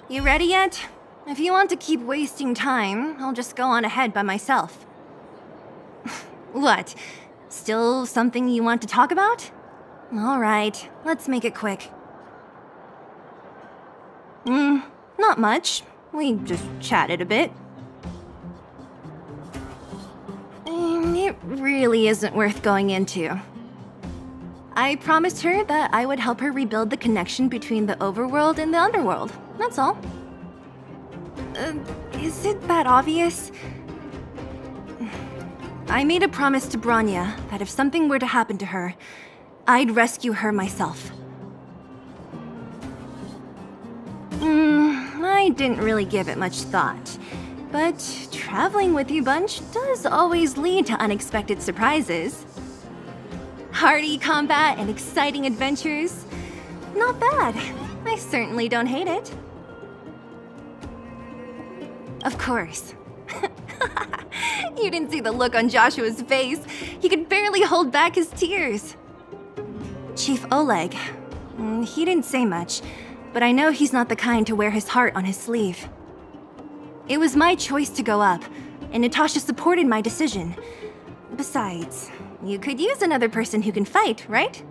You ready yet? If you want to keep wasting time, I'll just go on ahead by myself. What? Still something you want to talk about? Alright, let's make it quick. Not much. We just chatted a bit. It really isn't worth going into. I promised her that I would help her rebuild the connection between the overworld and the underworld. That's all. Is it that obvious? I made a promise to Bronya that if something were to happen to her, I'd rescue her myself. I didn't really give it much thought. But traveling with you bunch does always lead to unexpected surprises. Hearty combat and exciting adventures. Not bad. I certainly don't hate it. Of course. You didn't see the look on Joshua's face. He could barely hold back his tears. Chief Oleg. He didn't say much, but I know he's not the kind to wear his heart on his sleeve. It was my choice to go up, and Natasha supported my decision. Besides, you could use another person who can fight, right?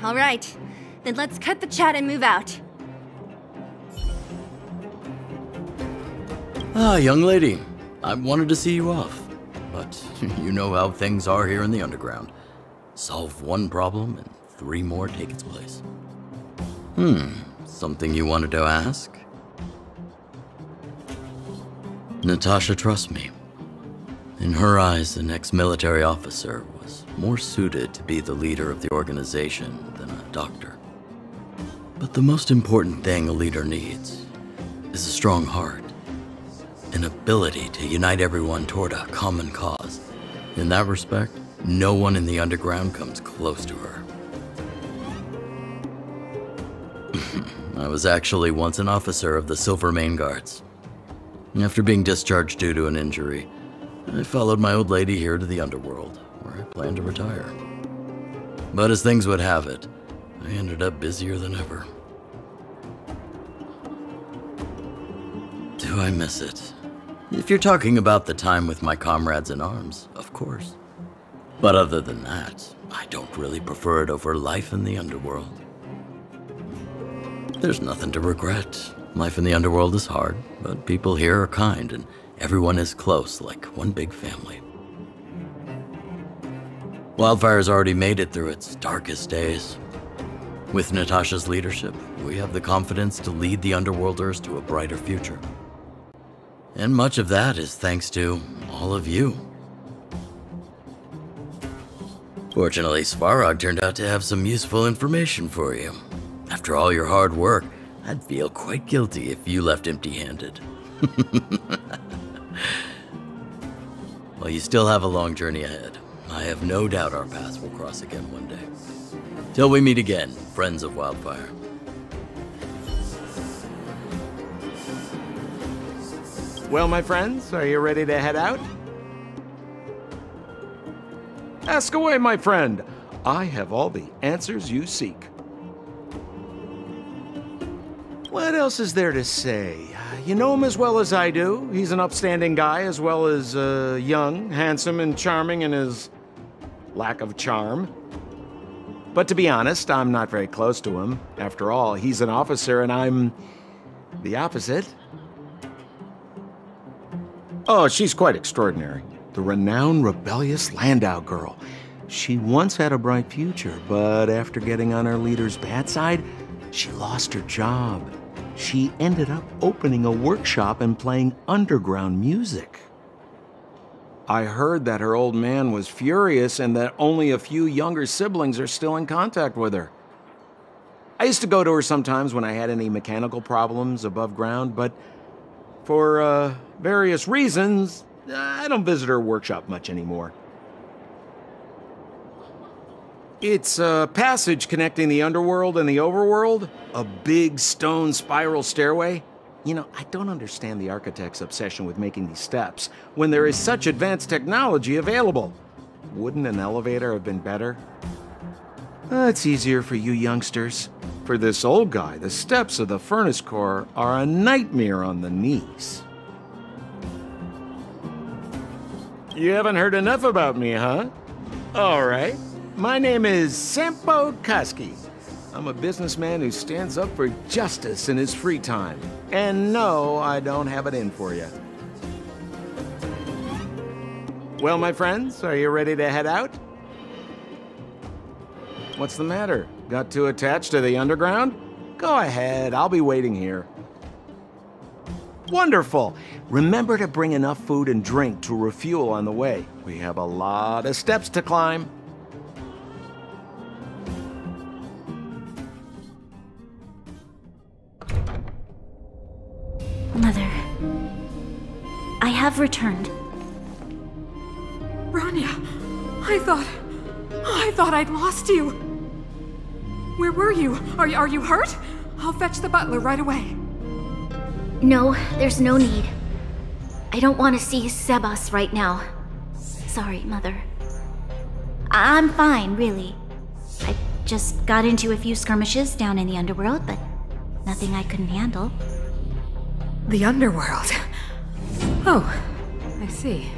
All right, then let's cut the chat and move out. Ah, young lady. I wanted to see you off, but you know how things are here in the underground. Solve one problem and 3 more take its place. Something you wanted to ask? Natasha trusts me. In her eyes, an ex-military officer was more suited to be the leader of the organization than a doctor. But the most important thing a leader needs is a strong heart, an ability to unite everyone toward a common cause. In that respect, no one in the underground comes close to her. I was actually once an officer of the Silver Main Guards. After being discharged due to an injury, I followed my old lady here to the underworld, where I planned to retire. But as things would have it, I ended up busier than ever. Do I miss it? If you're talking about the time with my comrades in arms, of course. But other than that, I don't really prefer it over life in the underworld. There's nothing to regret. Life in the underworld is hard, but people here are kind and everyone is close, like one big family. Wildfire's already made it through its darkest days. With Natasha's leadership, we have the confidence to lead the Underworlders to a brighter future. And much of that is thanks to all of you. Fortunately, Svarog turned out to have some useful information for you. After all your hard work, I'd feel quite guilty if you left empty-handed. While you still have a long journey ahead, I have no doubt our paths will cross again one day. Till we meet again, friends of Wildfire. Well, my friends, are you ready to head out? Ask away, my friend. I have all the answers you seek. What else is there to say? You know him as well as I do. He's an upstanding guy, as well as young, handsome, and charming in his lack of charm. But to be honest, I'm not very close to him. After all, he's an officer and I'm the opposite. Oh, she's quite extraordinary. The renowned rebellious Landau girl. She once had a bright future, but after getting on her leader's bad side, she lost her job. She ended up opening a workshop and playing underground music. I heard that her old man was furious and that only a few younger siblings are still in contact with her. I used to go to her sometimes when I had any mechanical problems above ground, but for various reasons, I don't visit her workshop much anymore. It's a passage connecting the underworld and the overworld, a big stone spiral stairway. You know, I don't understand the architect's obsession with making these steps when there is such advanced technology available. Wouldn't an elevator have been better? It's easier for you youngsters. For this old guy, the steps of the furnace core are a nightmare on the knees. You haven't heard enough about me, huh? All right. My name is Sampo Kaski. I'm a businessman who stands up for justice in his free time. And no, I don't have it in for you. Well, my friends, are you ready to head out? What's the matter? Got too attached to the underground? Go ahead, I'll be waiting here. Wonderful! Remember to bring enough food and drink to refuel on the way. We have a lot of steps to climb. Mother, I have returned. Bronya, I thought I'd lost you. Where were you? Are you hurt? I'll fetch the butler right away. No, there's no need. I don't want to see Sebas right now. Sorry, Mother. I'm fine, really. I just got into a few skirmishes down in the underworld, but nothing I couldn't handle. The underworld? Oh, I see.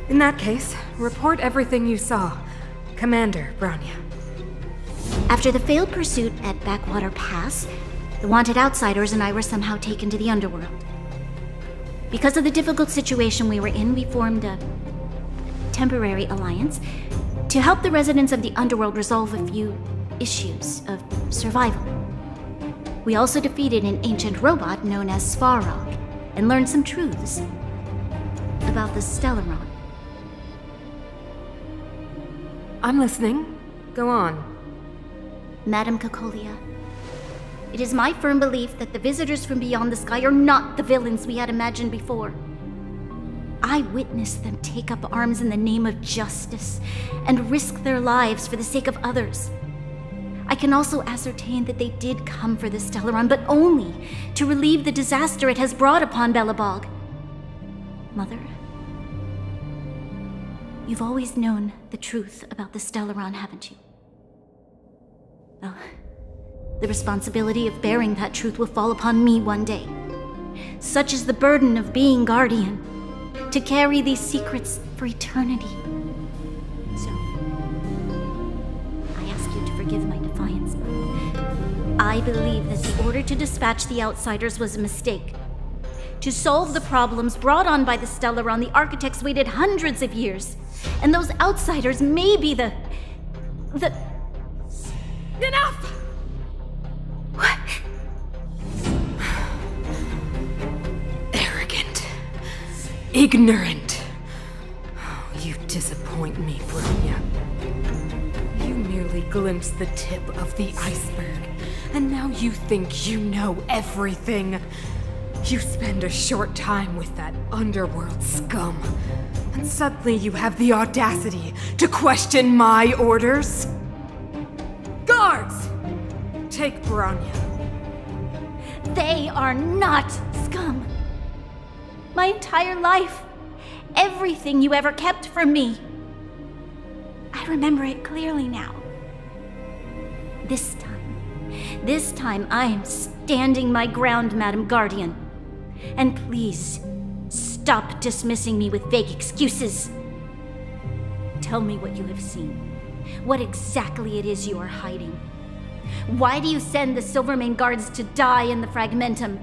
In that case, report everything you saw. Commander Bronya. After the failed pursuit at Backwater Pass, the wanted outsiders and I were somehow taken to the underworld. Because of the difficult situation we were in, we formed a temporary alliance to help the residents of the underworld resolve a few issues of survival. We also defeated an ancient robot known as Svarog and learned some truths about the Stellaron. I'm listening. Go on. Madam Cacolia, it is my firm belief that the visitors from beyond the sky are not the villains we had imagined before. I witnessed them take up arms in the name of justice and risk their lives for the sake of others. I can also ascertain that they did come for the Stellaron, but only to relieve the disaster it has brought upon Belobog. Mother, you've always known the truth about the Stellaron, haven't you? Well, the responsibility of bearing that truth will fall upon me one day. Such is the burden of being Guardian, to carry these secrets for eternity. So, I ask you to forgive my defiance. I believe that the order to dispatch the outsiders was a mistake. To solve the problems brought on by the Stellaron, the architects waited hundreds of years. And those outsiders may be the... Enough! What? Arrogant. Ignorant. Oh, you disappoint me, Bronya. You merely glimpsed the tip of the iceberg, and now you think you know everything. You spend a short time with that underworld scum, and suddenly you have the audacity to question my orders? Guards! Take Bronya. They are not scum. My entire life, everything you ever kept from me. I remember it clearly now. This time I am standing my ground, Madam Guardian. And please, stop dismissing me with vague excuses. Tell me what you have seen. What exactly it is you are hiding. Why do you send the Silvermane guards to die in the Fragmentum?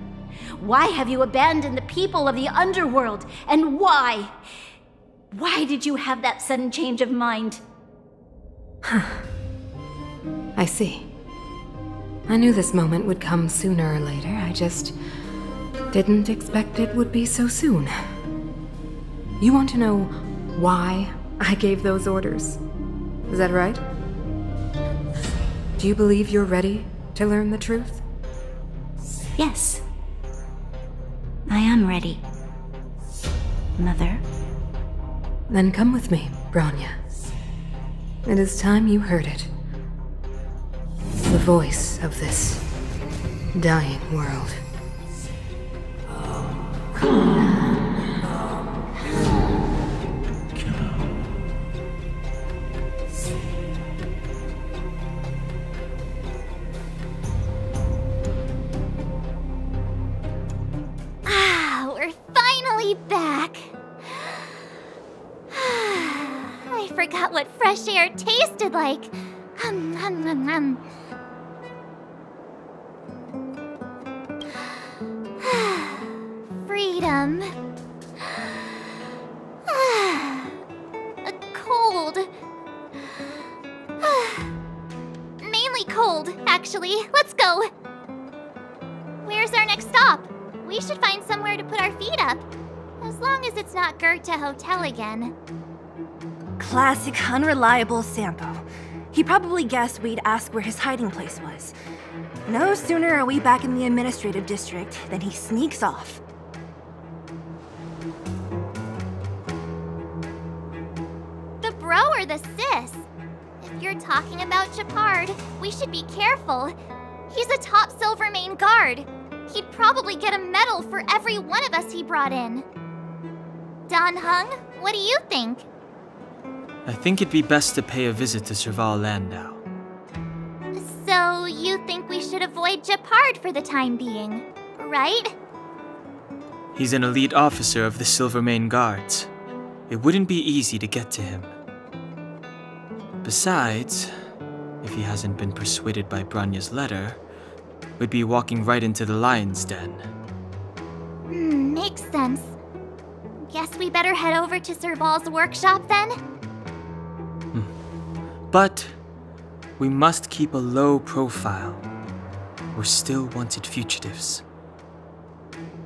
Why have you abandoned the people of the underworld? And why? Why did you have that sudden change of mind? I see. I knew this moment would come sooner or later. I just didn't expect it would be so soon. You want to know why I gave those orders? Is that right? Do you believe you're ready to learn the truth? Yes. I am ready. Mother? Then come with me, Bronya. It is time you heard it. The voice of this dying world. forgot what fresh air tasted like. Freedom. Cold. Mainly cold, actually. Let's go. Where's our next stop? We should find somewhere to put our feet up. As long as it's not Goethe Hotel again. Classic unreliable Sampo. He probably guessed we'd ask where his hiding place was. No sooner are we back in the administrative district than he sneaks off. The bro or the sis? If you're talking about Gepard, we should be careful. He's a top Silvermane guard. He'd probably get a medal for every one of us he brought in. Don Hung, what do you think? I think it'd be best to pay a visit to Serval Landau. So, you think we should avoid Gepard for the time being, right? He's an elite officer of the Silvermane Guards. It wouldn't be easy to get to him. Besides, if he hasn't been persuaded by Branya's letter, we'd be walking right into the lion's den. Makes sense. Guess we better head over to Serval's workshop then? But we must keep a low profile. We're still wanted fugitives.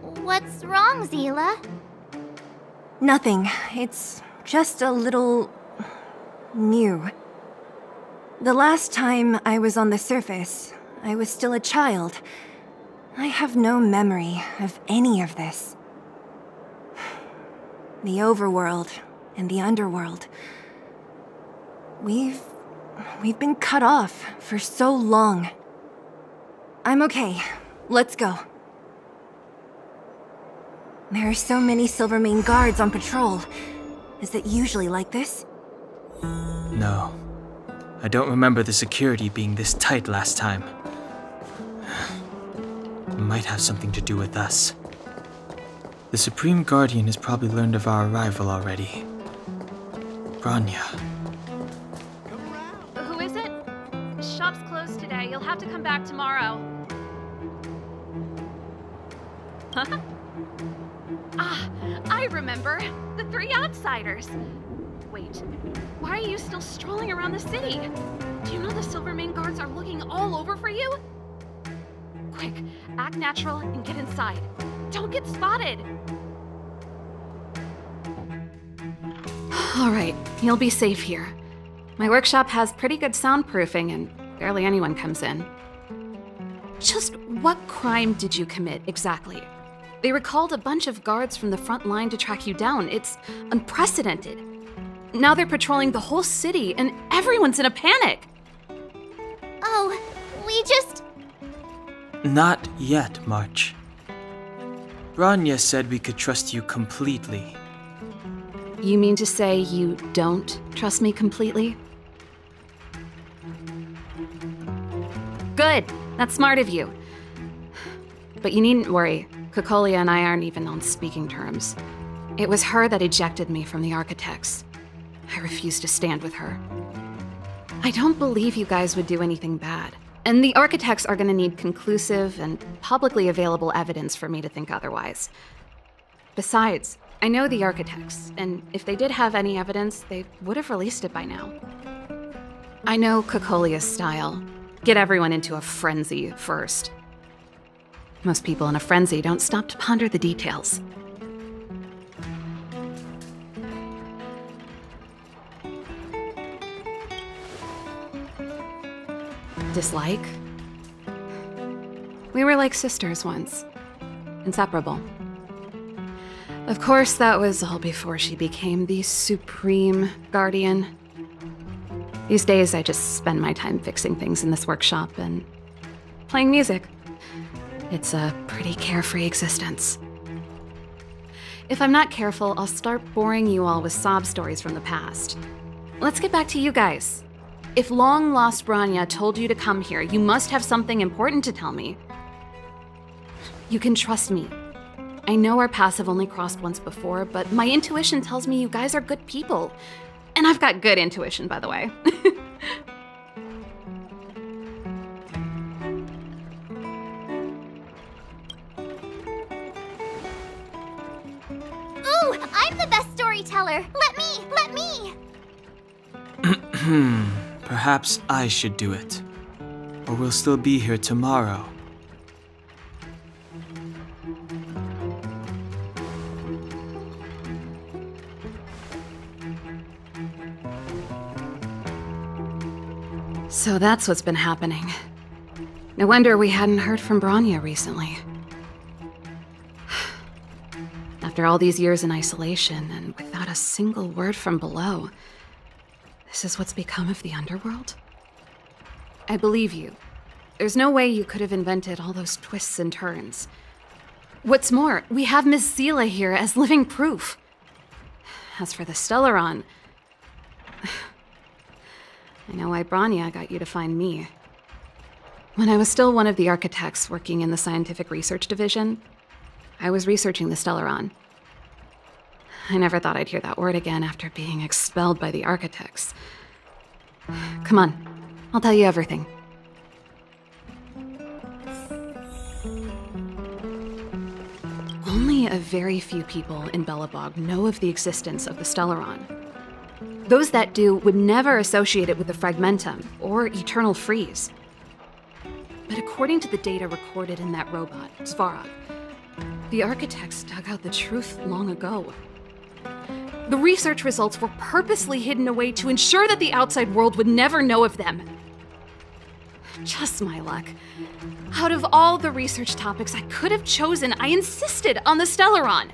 What's wrong, Zila? Nothing. It's just a little... new. The last time I was on the surface, I was still a child. I have no memory of any of this. The overworld and the underworld. We've been cut off for so long. I'm okay. Let's go. There are so many Silvermane guards on patrol. Is it usually like this? No. I don't remember the security being this tight last time. It might have something to do with us. The Supreme Guardian has probably learned of our arrival already. Branya. Who is it? Shop's closed today. You'll have to come back tomorrow. Huh? Ah, I remember. The three outsiders. Wait, why are you still strolling around the city? Do you know the Silvermane guards are looking all over for you? Quick, act natural and get inside. Don't get spotted. All right, you'll be safe here. My workshop has pretty good soundproofing and barely anyone comes in. Just what crime did you commit exactly? They recalled a bunch of guards from the front line to track you down. It's unprecedented. Now they're patrolling the whole city and everyone's in a panic. Oh, we just... Not yet, March. Branya said we could trust you completely. You mean to say you don't trust me completely? Good. That's smart of you. But you needn't worry. Kokolia and I aren't even on speaking terms. It was her that ejected me from the Architects. I refuse to stand with her. I don't believe you guys would do anything bad. And the Architects are gonna need conclusive and publicly available evidence for me to think otherwise. Besides, I know the Architects, and if they did have any evidence, they would have released it by now. I know Kokolia's style. Get everyone into a frenzy first. Most people in a frenzy don't stop to ponder the details. Dislike? We were like sisters once. Inseparable. Of course, that was all before she became the Supreme Guardian. These days, I just spend my time fixing things in this workshop and playing music. It's a pretty carefree existence. If I'm not careful, I'll start boring you all with sob stories from the past. Let's get back to you guys. If long-lost Branya told you to come here, you must have something important to tell me. You can trust me. I know our paths have only crossed once before, but my intuition tells me you guys are good people. And I've got good intuition, by the way. Ooh, I'm the best storyteller. Let me. Perhaps I should do it. Or we'll still be here tomorrow. So that's what's been happening. No wonder we hadn't heard from Bronya recently. After all these years in isolation, and without a single word from below, this is what's become of the underworld? I believe you. There's no way you could have invented all those twists and turns. What's more, we have Miss Seele here as living proof. As for the Stellaron, I know why Bronya got you to find me. When I was still one of the architects working in the scientific research division, I was researching the Stellaron. I never thought I'd hear that word again after being expelled by the architects. Come on, I'll tell you everything. Only a very few people in Belobog know of the existence of the Stellaron. Those that do would never associate it with the Fragmentum or Eternal Freeze. But according to the data recorded in that robot, Svarog, the architects dug out the truth long ago. The research results were purposely hidden away to ensure that the outside world would never know of them. Just my luck. Out of all the research topics I could have chosen, I insisted on the Stellaron.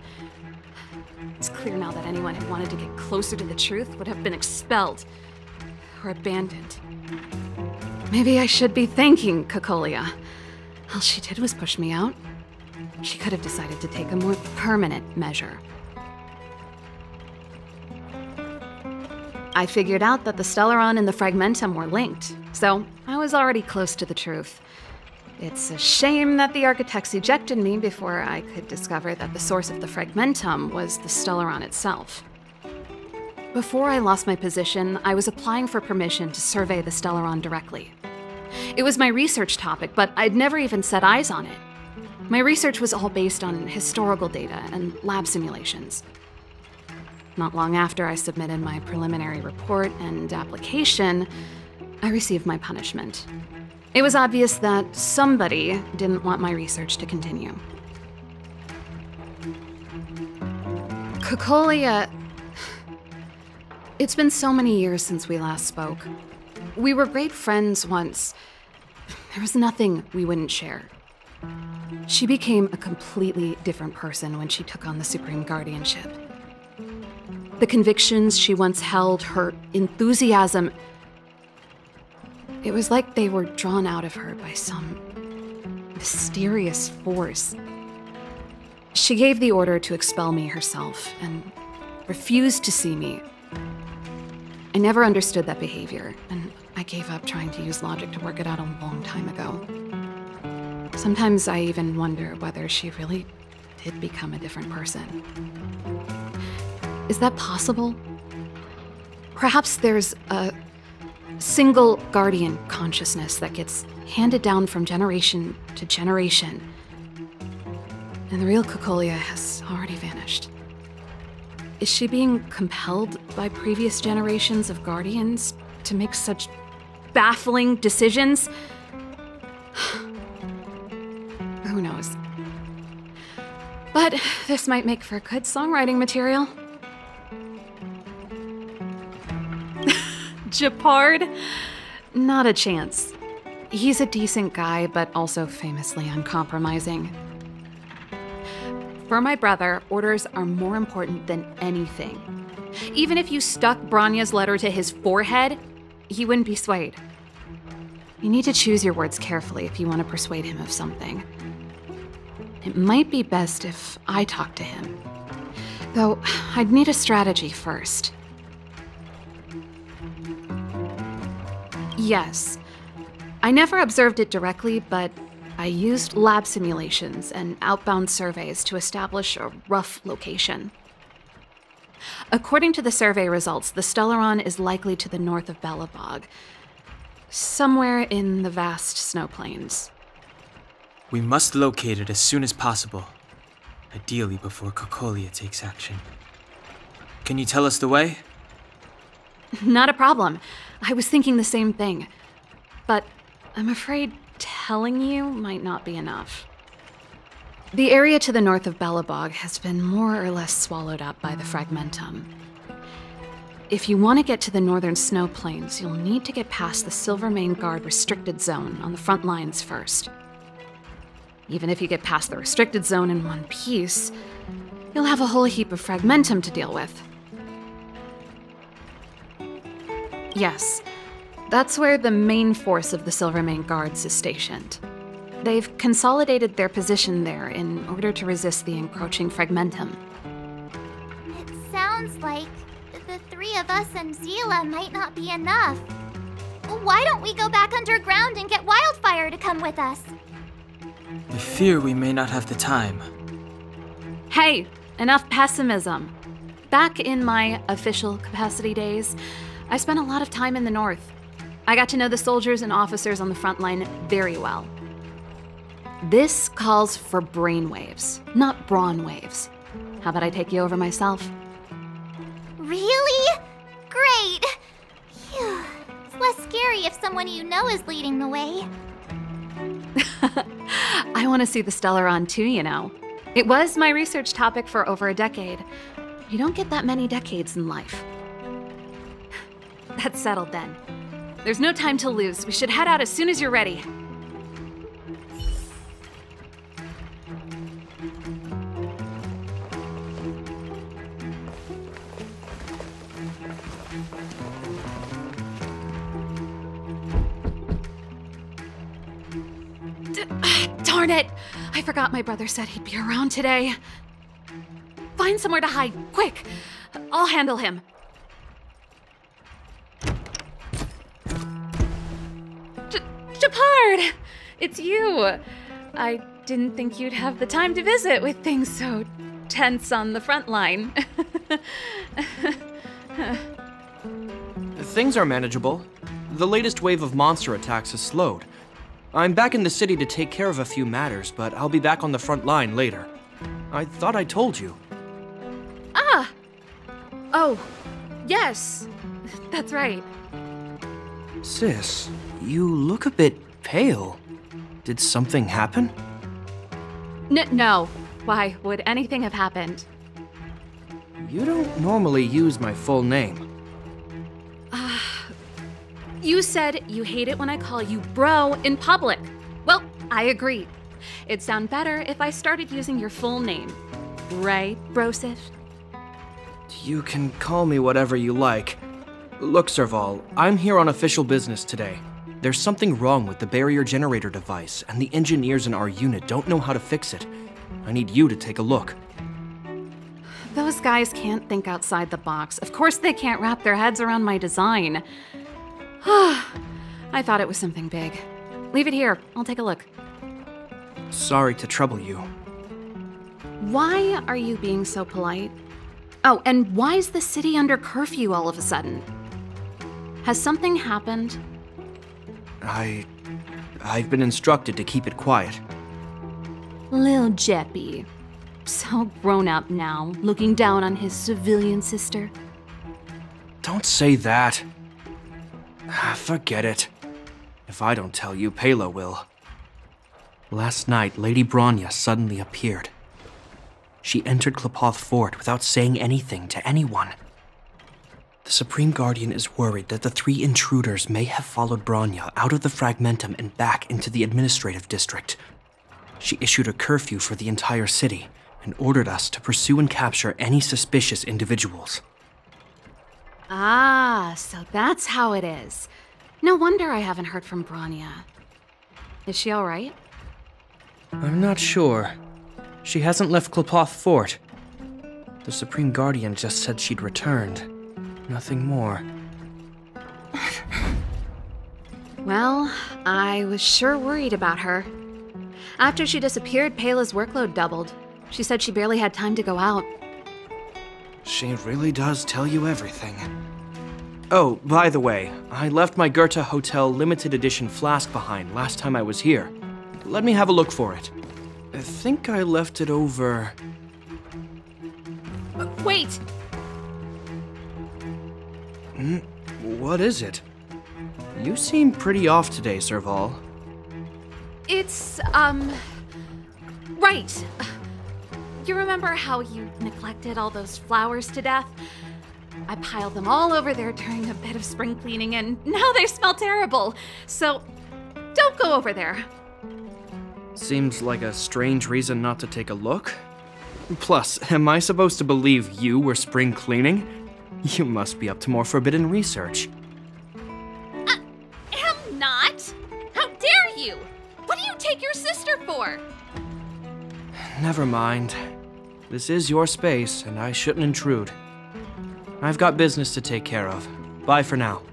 It's clear now that anyone who wanted to get closer to the truth would have been expelled or abandoned. Maybe I should be thanking Cocolia. All she did was push me out. She could have decided to take a more permanent measure. I figured out that the Stellaron and the Fragmentum were linked, so I was already close to the truth. It's a shame that the architects ejected me before I could discover that the source of the Fragmentum was the Stellaron itself. Before I lost my position, I was applying for permission to survey the Stellaron directly. It was my research topic, but I'd never even set eyes on it. My research was all based on historical data and lab simulations. Not long after I submitted my preliminary report and application, I received my punishment. It was obvious that somebody didn't want my research to continue. Cocolia... It's been so many years since we last spoke. We were great friends once. There was nothing we wouldn't share. She became a completely different person when she took on the Supreme Guardianship. The convictions she once held, her enthusiasm, it was like they were drawn out of her by some mysterious force. She gave the order to expel me herself and refused to see me. I never understood that behavior, and I gave up trying to use logic to work it out a long time ago. Sometimes I even wonder whether she really did become a different person. Is that possible? Perhaps there's a single guardian consciousness that gets handed down from generation to generation, and the real Cocolia has already vanished. Is she being compelled by previous generations of guardians to make such baffling decisions? Who knows? But this might make for good songwriting material. Japard? Not a chance. He's a decent guy, but also famously uncompromising. For my brother, orders are more important than anything. Even if you stuck Bronya's letter to his forehead, he wouldn't be swayed. You need to choose your words carefully if you want to persuade him of something. It might be best if I talk to him. Though, I'd need a strategy first. Yes. I never observed it directly, but I used lab simulations and outbound surveys to establish a rough location. According to the survey results, the Stellaron is likely to the north of Belobog, somewhere in the vast snow plains. We must locate it as soon as possible, ideally before Kokolia takes action. Can you tell us the way? Not a problem. I was thinking the same thing. But I'm afraid telling you might not be enough. The area to the north of Belobog has been more or less swallowed up by the Fragmentum. If you want to get to the northern snow plains, you'll need to get past the Silvermane Guard restricted zone on the front lines first. Even if you get past the restricted zone in one piece, you'll have a whole heap of Fragmentum to deal with. Yes, that's where the main force of the Silvermane Guards is stationed. They've consolidated their position there in order to resist the encroaching Fragmentum. It sounds like the three of us and Zila might not be enough. Why don't we go back underground and get Wildfire to come with us? I fear we may not have the time. Hey, enough pessimism. Back in my official capacity days, I spent a lot of time in the north. I got to know the soldiers and officers on the front line very well. This calls for brainwaves, not brawn waves. How about I take you over myself? Really? Great! Phew. It's less scary if someone you know is leading the way. I want to see the Stellaron too, you know. It was my research topic for over a decade. You don't get that many decades in life. That's settled then. There's no time to lose. We should head out as soon as you're ready. Darn it! I forgot my brother said he'd be around today. Find somewhere to hide, quick! I'll handle him. Shepard! It's you! I didn't think you'd have the time to visit with things so tense on the front line. Things are manageable. The latest wave of monster attacks has slowed. I'm back in the city to take care of a few matters, but I'll be back on the front line later. I thought I told you. Ah! Oh, yes. That's right. Sis, you look a bit pale. Did something happen? No. Why would anything have happened? You don't normally use my full name. You said you hate it when I call you bro in public. Well, I agree. It'd sound better if I started using your full name. Right, Brosif? You can call me whatever you like. Look, Serval, I'm here on official business today. There's something wrong with the barrier generator device, and the engineers in our unit don't know how to fix it. I need you to take a look. Those guys can't think outside the box. Of course they can't wrap their heads around my design. I thought it was something big. Leave it here. I'll take a look. Sorry to trouble you. Why are you being so polite? Oh, and why is the city under curfew all of a sudden? Has something happened? I've been instructed to keep it quiet. Lil Jeppy. So grown up now, looking down on his civilian sister. Don't say that. Forget it. If I don't tell you, Pela will. Last night, Lady Bronya suddenly appeared. She entered Klepoth Fort without saying anything to anyone. The Supreme Guardian is worried that the three intruders may have followed Bronya out of the Fragmentum and back into the administrative district. She issued a curfew for the entire city and ordered us to pursue and capture any suspicious individuals. Ah, so that's how it is. No wonder I haven't heard from Bronya. Is she all right? I'm not sure. She hasn't left Klepoth Fort. The Supreme Guardian just said she'd returned. Nothing more. Well, I was sure worried about her. After she disappeared, Pela's workload doubled. She said she barely had time to go out. She really does tell you everything. Oh, by the way, I left my Goethe Hotel limited edition flask behind last time I was here. Let me have a look for it. I think I left it over... Wait! What is it? You seem pretty off today, Serval. It's, right. You remember how you neglected all those flowers to death? I piled them all over there during a bit of spring cleaning, and now they smell terrible. So, don't go over there. Seems like a strange reason not to take a look. Plus, am I supposed to believe you were spring cleaning? You must be up to more forbidden research. Am not! How dare you! What do you take your sister for? Never mind. This is your space, and I shouldn't intrude. I've got business to take care of. Bye for now.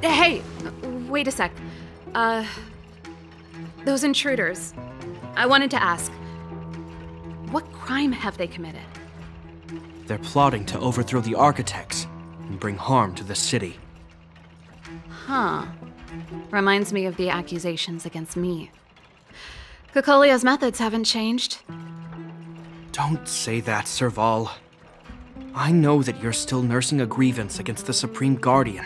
Hey, wait a sec. Those intruders. I wanted to ask, what crime have they committed? They're plotting to overthrow the architects and bring harm to the city. Huh. Reminds me of the accusations against me. Kokolia's methods haven't changed. Don't say that, Serval. I know that you're still nursing a grievance against the Supreme Guardian,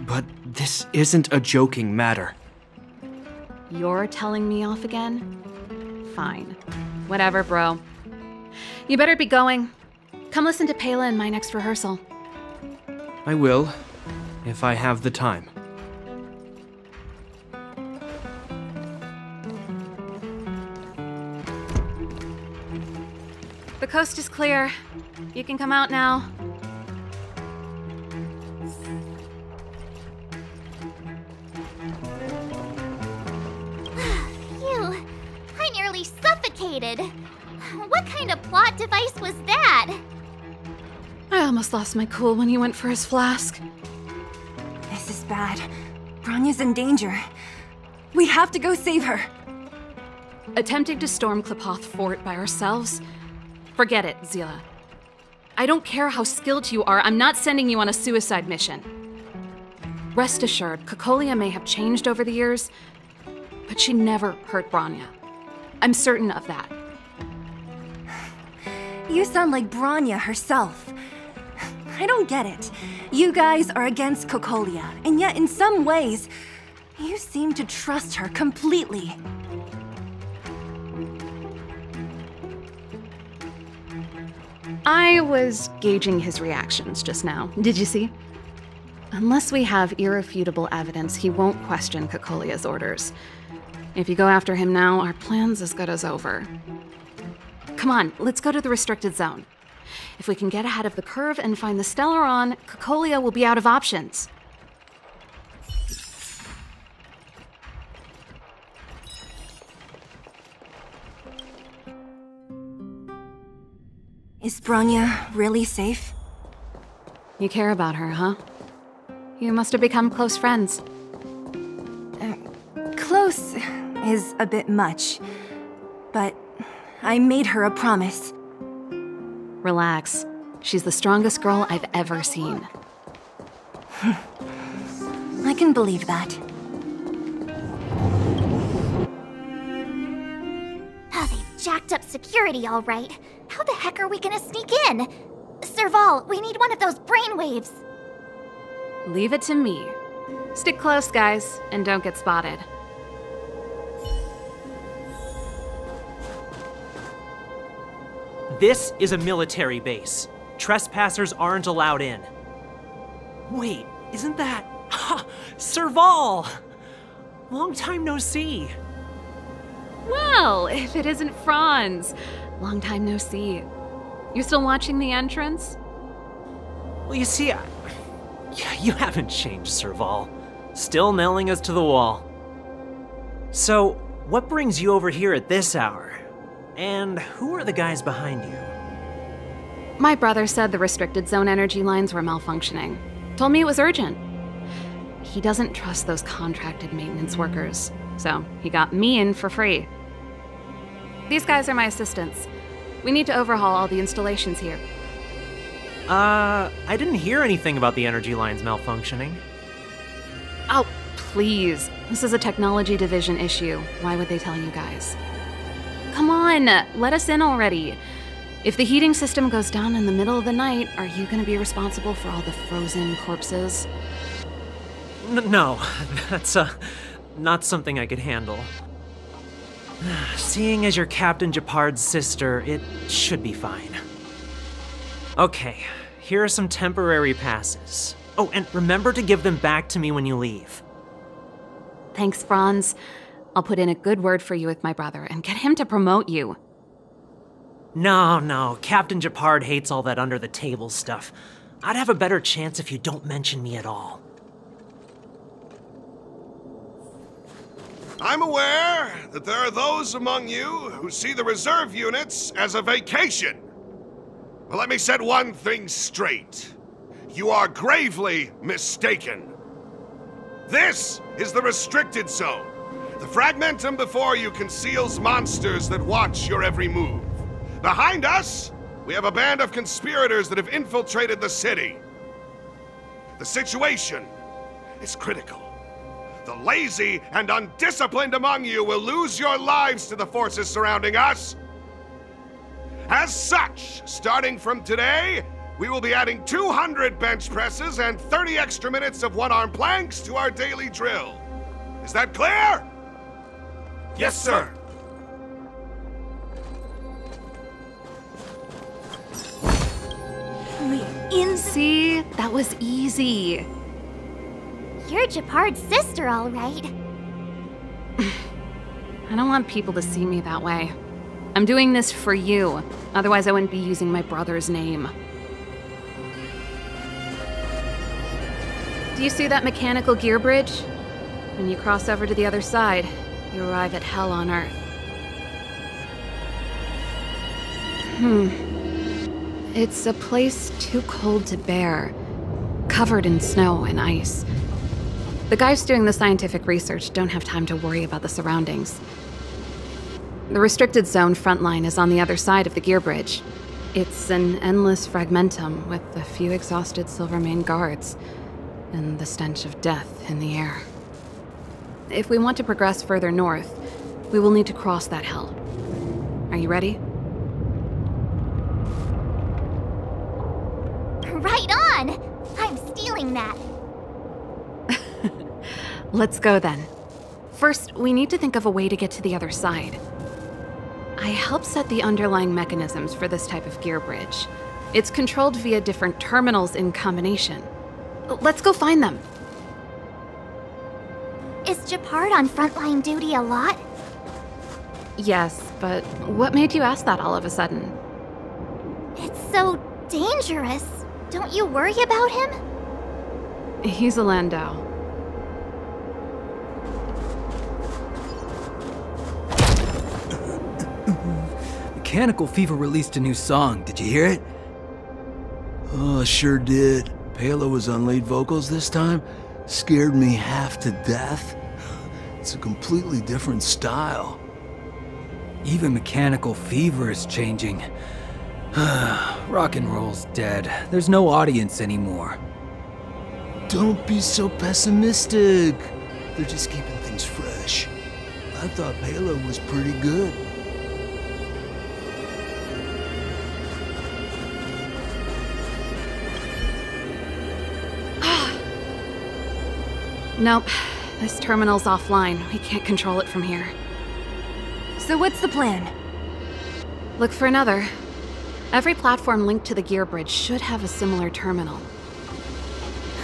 but this isn't a joking matter. You're telling me off again? Fine. Whatever, bro. You better be going. Come listen to Pela in my next rehearsal. I will, if I have the time. The coast is clear. You can come out now. Phew, I nearly suffocated. What kind of plot device was that? I almost lost my cool when he went for his flask. This is bad. Bronya's in danger. We have to go save her. Attempting to storm Klipoth Fort by ourselves? Forget it, Zila. I don't care how skilled you are, I'm not sending you on a suicide mission. Rest assured, Kokolia may have changed over the years, but she never hurt Bronya. I'm certain of that. You sound like Bronya herself. I don't get it. You guys are against Kokolia, and yet in some ways, you seem to trust her completely. I was gauging his reactions just now. Did you see? Unless we have irrefutable evidence, he won't question Kokolia's orders. If you go after him now, our plan's as good as over. Come on, let's go to the restricted zone. If we can get ahead of the curve and find the Stellaron, Kokolia will be out of options. Is Bronya really safe? You care about her, huh? You must have become close friends. Close is a bit much, but I made her a promise. Relax. She's the strongest girl I've ever seen. I can believe that. Oh, they've jacked up security all right. How the heck are we gonna sneak in? Serval, we need one of those brainwaves. Leave it to me. Stick close, guys, and don't get spotted. This is a military base. Trespassers aren't allowed in. Wait, isn't that... Serval! Long time no see. Well, if it isn't Franz. Long time no see. You still watching the entrance? Well, you see, you haven't changed, Serval. Still nailing us to the wall. So, what brings you over here at this hour? And who are the guys behind you? My brother said the restricted zone energy lines were malfunctioning. Told me it was urgent. He doesn't trust those contracted maintenance workers, so he got me in for free. These guys are my assistants. We need to overhaul all the installations here. I didn't hear anything about the energy lines malfunctioning. Oh, please. This is a technology division issue. Why would they tell you guys? Come on, let us in already. If the heating system goes down in the middle of the night, are you gonna be responsible for all the frozen corpses? No, that's, not something I could handle. Seeing as you're Captain Gepard's sister, it should be fine. Okay, here are some temporary passes. Oh, and remember to give them back to me when you leave. Thanks, Franz. I'll put in a good word for you with my brother and get him to promote you. No, Captain Gepard hates all that under-the-table stuff. I'd have a better chance if you don't mention me at all. I'm aware that there are those among you who see the reserve units as a vacation. Well, let me set one thing straight. You are gravely mistaken. This is the restricted zone. The fragmentum before you conceals monsters that watch your every move. Behind us, we have a band of conspirators that have infiltrated the city. The situation is critical. The lazy and undisciplined among you will lose your lives to the forces surrounding us. As such, starting from today, we will be adding 200 bench presses and 30 extra minutes of one-arm planks to our daily drill. Is that clear? Yes, sir. See? That was easy. You're Gepard's sister, all right. I don't want people to see me that way. I'm doing this for you. Otherwise, I wouldn't be using my brother's name. Do you see that mechanical gear bridge? When you cross over to the other side, you arrive at Hell on Earth. It's a place too cold to bear, covered in snow and ice. The guys doing the scientific research don't have time to worry about the surroundings. The restricted zone frontline is on the other side of the gear bridge. It's an endless fragmentum with a few exhausted Silvermane guards and the stench of death in the air. If we want to progress further north, we will need to cross that hell. Are you ready? Right on! I'm stealing that. Let's go then. First, we need to think of a way to get to the other side. I helped set the underlying mechanisms for this type of gear bridge. It's controlled via different terminals in combination. Let's go find them. Is Gepard on frontline duty a lot? Yes, but what made you ask that all of a sudden? It's so dangerous. Don't you worry about him? He's a Landau. Mechanical Fever released a new song. Did you hear it? Oh, sure did. Pela was on lead vocals this time. Scared me half to death. It's a completely different style. Even Mechanical Fever is changing. Rock and roll's dead. There's no audience anymore. Don't be so pessimistic. They're just keeping things fresh. I thought Pela was pretty good. Nope. This terminal's offline. We can't control it from here. So what's the plan? Look for another. Every platform linked to the gear bridge should have a similar terminal.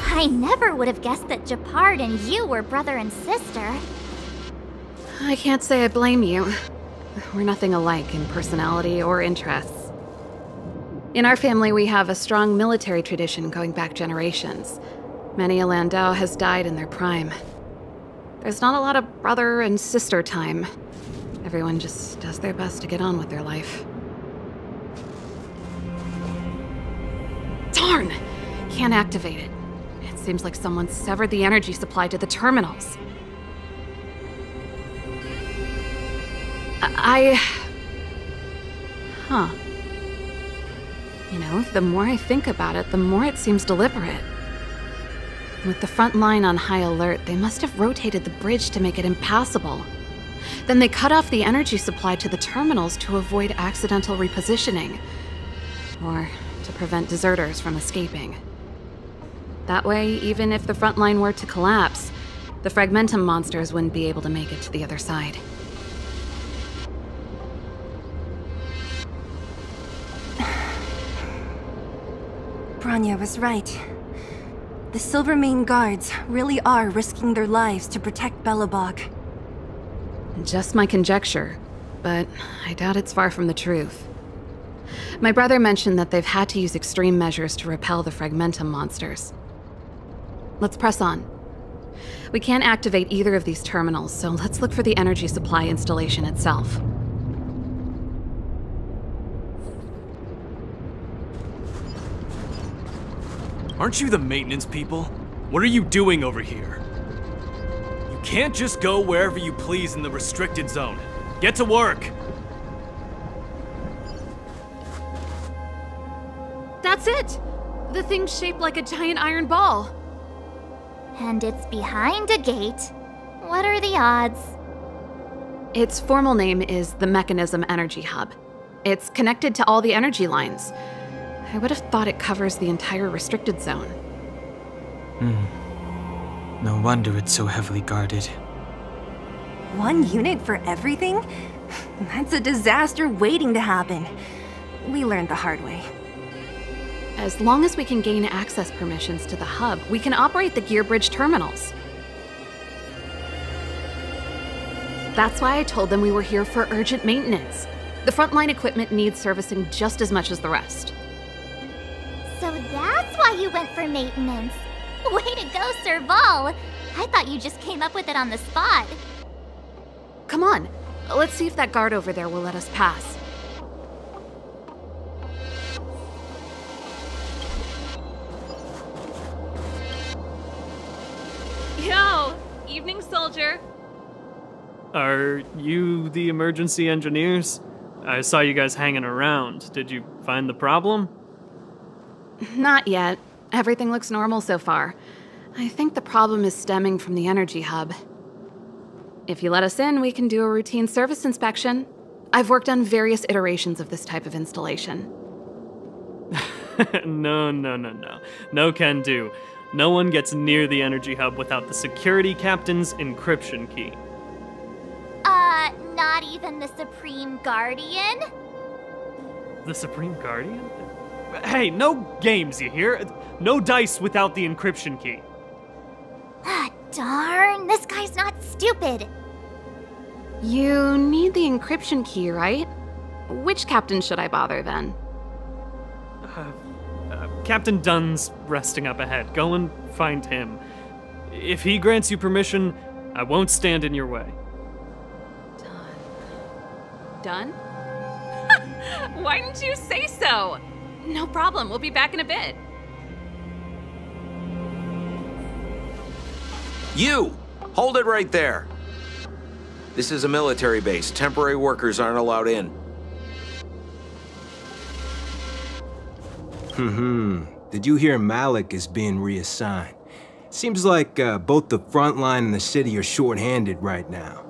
I never would have guessed that Gepard and you were brother and sister. I can't say I blame you. We're nothing alike in personality or interests. In our family, we have a strong military tradition going back generations. Many a Landau has died in their prime. There's not a lot of brother and sister time. Everyone just does their best to get on with their life. Darn! Can't activate it. It seems like someone severed the energy supply to the terminals. Huh. You know, the more I think about it, the more it seems deliberate. With the front line on high alert, they must have rotated the bridge to make it impassable. Then they cut off the energy supply to the terminals to avoid accidental repositioning. Or to prevent deserters from escaping. That way, even if the front line were to collapse, the Fragmentum monsters wouldn't be able to make it to the other side. Bronya was right. The Silvermane guards really are risking their lives to protect Belobog. Just my conjecture, but I doubt it's far from the truth. My brother mentioned that they've had to use extreme measures to repel the Fragmentum monsters. Let's press on. We can't activate either of these terminals, so let's look for the energy supply installation itself. Aren't you the maintenance people? What are you doing over here? You can't just go wherever you please in the restricted zone. Get to work! That's it! The thing's shaped like a giant iron ball. And it's behind a gate. What are the odds? Its formal name is the Mechanism Energy Hub. It's connected to all the energy lines. I would have thought it covers the entire restricted zone. No wonder it's so heavily guarded. One unit for everything? That's a disaster waiting to happen. We learned the hard way. As long as we can gain access permissions to the hub, we can operate the gear bridge terminals. That's why I told them we were here for urgent maintenance. The frontline equipment needs servicing just as much as the rest. So that's why you went for maintenance. Way to go, Serval! I thought you just came up with it on the spot. Come on, let's see if that guard over there will let us pass. Yo! Evening, soldier. Are you the emergency engineers? I saw you guys hanging around. Did you find the problem? Not yet. Everything looks normal so far. I think the problem is stemming from the energy hub. If you let us in, we can do a routine service inspection. I've worked on various iterations of this type of installation. No. No can do. No one gets near the energy hub without the security captain's encryption key. Not even the Supreme Guardian? The Supreme Guardian? Hey, no games, you hear? No dice without the encryption key. Ah, darn, this guy's not stupid. You need the encryption key, right? Which captain should I bother, then? Captain Dunn's resting up ahead. Go and find him. If he grants you permission, I won't stand in your way. Done? Why didn't you say so? No problem, we'll be back in a bit. You! Hold it right there! This is a military base. Temporary workers aren't allowed in. Did you hear Malik is being reassigned? Seems like both the front line and the city are short-handed right now.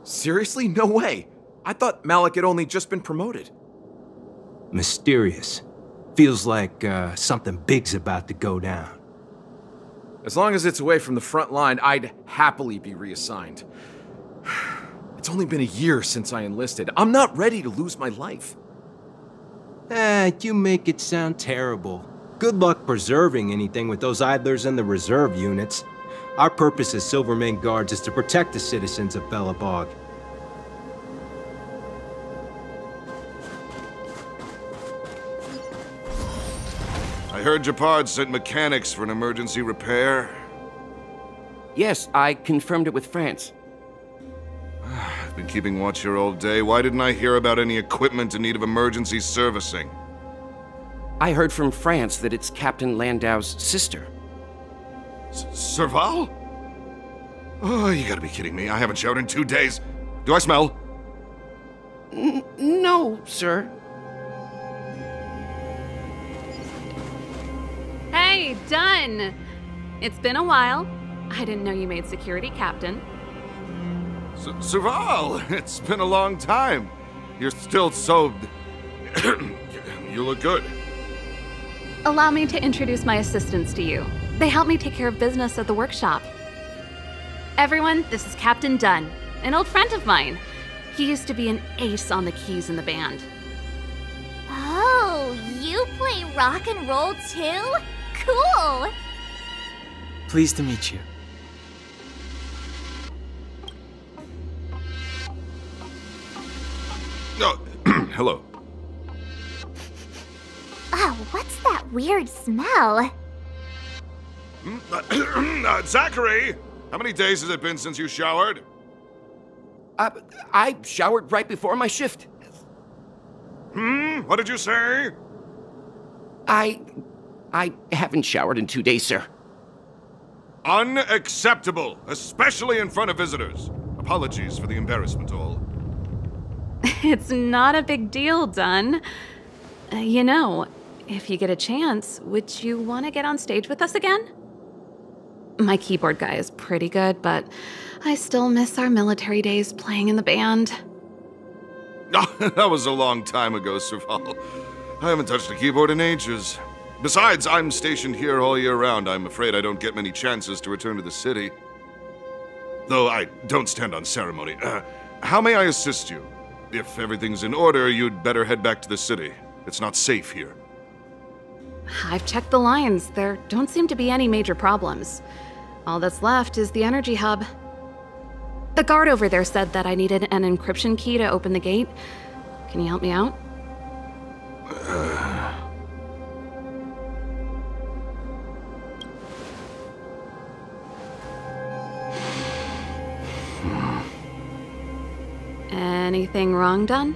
Seriously? No way! I thought Malik had only just been promoted. Mysterious. Feels like something big's about to go down. As long as it's away from the front line, I'd happily be reassigned. It's only been a year since I enlisted. I'm not ready to lose my life. You make it sound terrible. Good luck preserving anything with those idlers and the reserve units. Our purpose as Silvermane Guards is to protect the citizens of Belobog. I heard Japard sent mechanics for an emergency repair. Yes, I confirmed it with France. I've been keeping watch here all day. Why didn't I hear about any equipment in need of emergency servicing? I heard from France that it's Captain Landau's sister. Serval? Oh, you gotta be kidding me. I haven't showered in 2 days. Do I smell? No, sir. Hey, Dunn! It's been a while. I didn't know you made security captain. Serval, it's been a long time. You're still so... You look good. Allow me to introduce my assistants to you. They help me take care of business at the workshop. Everyone, this is Captain Dunn, an old friend of mine. He used to be an ace on the keys in the band. Oh, you play rock and roll too? Cool! Pleased to meet you. Oh, hello. Oh, what's that weird smell? Zachary! How many days has it been since you showered? I showered right before my shift. What did you say? I haven't showered in 2 days, sir. Unacceptable, especially in front of visitors. Apologies for the embarrassment, all. It's not a big deal, Dunn. You know, if you get a chance, would you want to get on stage with us again? My keyboard guy is pretty good, but I still miss our military days playing in the band. That was a long time ago, Serval. I haven't touched a keyboard in ages. Besides, I'm stationed here all year round. I'm afraid I don't get many chances to return to the city. Though I don't stand on ceremony. How may I assist you? If everything's in order, you'd better head back to the city. It's not safe here. I've checked the lines. There don't seem to be any major problems. All that's left is the energy hub. The guard over there said that I needed an encryption key to open the gate. Can you help me out? Anything wrong, Dunn?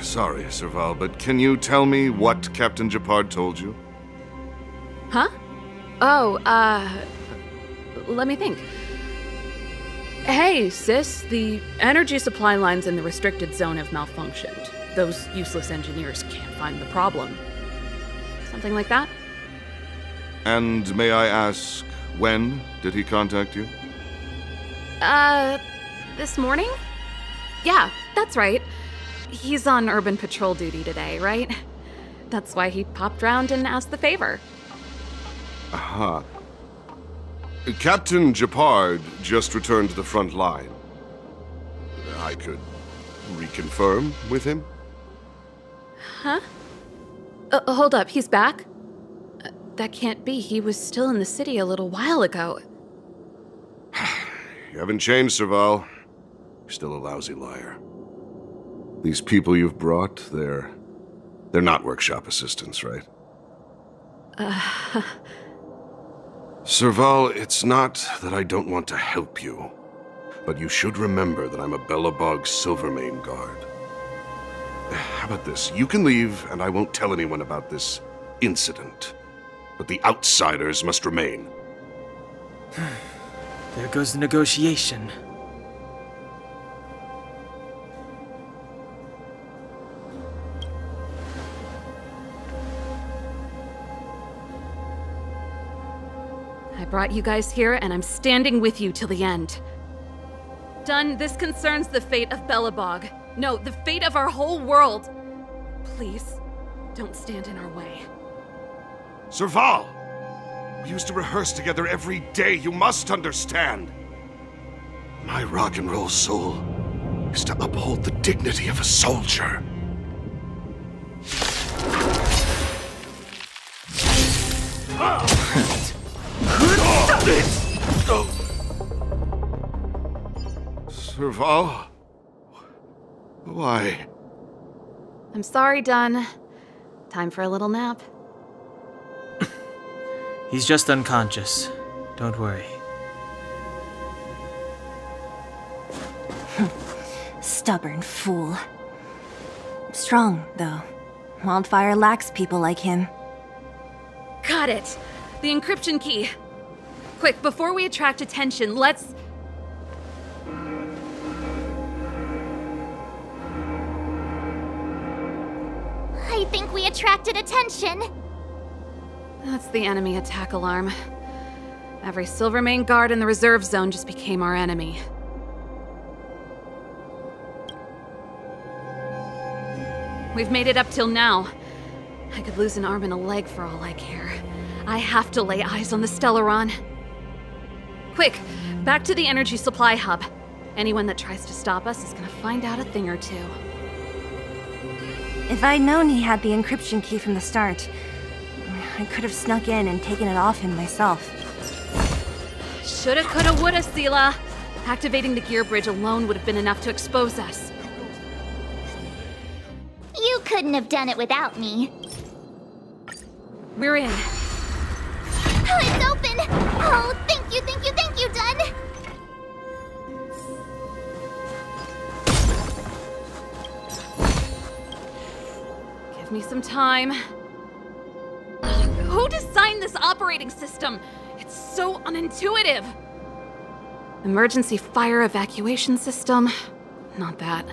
Sorry, Serval, but can you tell me what Captain Gepard told you? Huh? Oh, let me think. Hey, sis, the energy supply lines in the restricted zone have malfunctioned. Those useless engineers can't find the problem. Something like that? And may I ask, when did he contact you? This morning? Yeah, that's right. He's on urban patrol duty today, right? That's why he popped round and asked the favor. Aha. Captain Gepard just returned to the front line. I could reconfirm with him? Huh? Hold up, he's back? That can't be. He was still in the city a little while ago. You haven't changed, Serval. You're still a lousy liar. These people you've brought, they're not workshop assistants, right? Serval, it's not that I don't want to help you, but you should remember that I'm a Belobog Silvermane guard. How about this? You can leave, and I won't tell anyone about this incident. But the outsiders must remain. There goes the negotiation. I brought you guys here, and I'm standing with you till the end. Dunn, this concerns the fate of Belobog. No, the fate of our whole world. Please, don't stand in our way. Serval! We used to rehearse together every day, you must understand. My rock and roll soul is to uphold the dignity of a soldier. Serval? Why? I'm sorry, Dunn. Time for a little nap. He's just unconscious. Don't worry. Stubborn fool. Strong, though. Wildfire lacks people like him. Got it! The encryption key! Quick, before we attract attention, let's... think we attracted attention. That's the enemy attack alarm. Every Silvermane guard in the reserve zone just became our enemy. We've made it up till now. I could lose an arm and a leg for all I care. I have to lay eyes on the Stellaron. Quick, back to the energy supply hub. Anyone that tries to stop us is gonna find out a thing or two. If I'd known he had the encryption key from the start, I could have snuck in and taken it off him myself. Shoulda, coulda, woulda, Seela. Activating the gear bridge alone would have been enough to expose us. You couldn't have done it without me. We're in. Oh, it's open! Oh, thank you, Dun! Give me some time. Who designed this operating system? It's so unintuitive. Emergency fire evacuation system? Not that.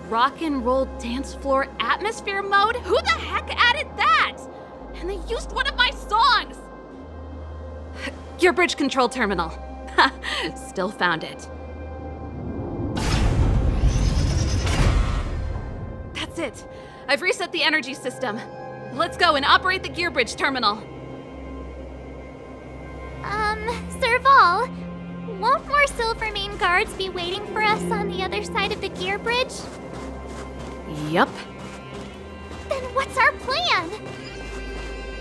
Rock and roll dance floor atmosphere mode? Who the heck added that? And they used one of my songs! Gear bridge control terminal. Still found it. That's it. I've reset the energy system. Let's go and operate the gear bridge terminal. Serval, won't more Silvermane guards be waiting for us on the other side of the gear bridge? Yup. Then what's our plan?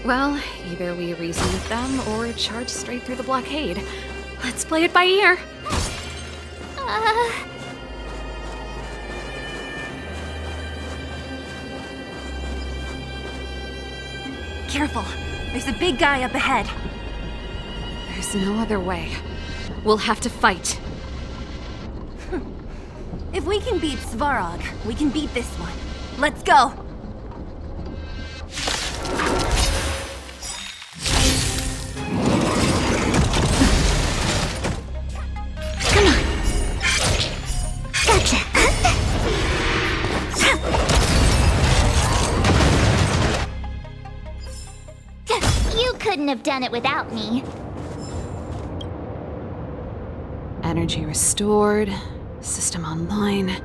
Well, either we reason with them or charge straight through the blockade. Let's play it by ear. Careful, there's a big guy up ahead. There's no other way. We'll have to fight. If we can beat Svarog, we can beat this one. Let's go! Come on. Gotcha. You couldn't have done it without me. Energy restored. System online.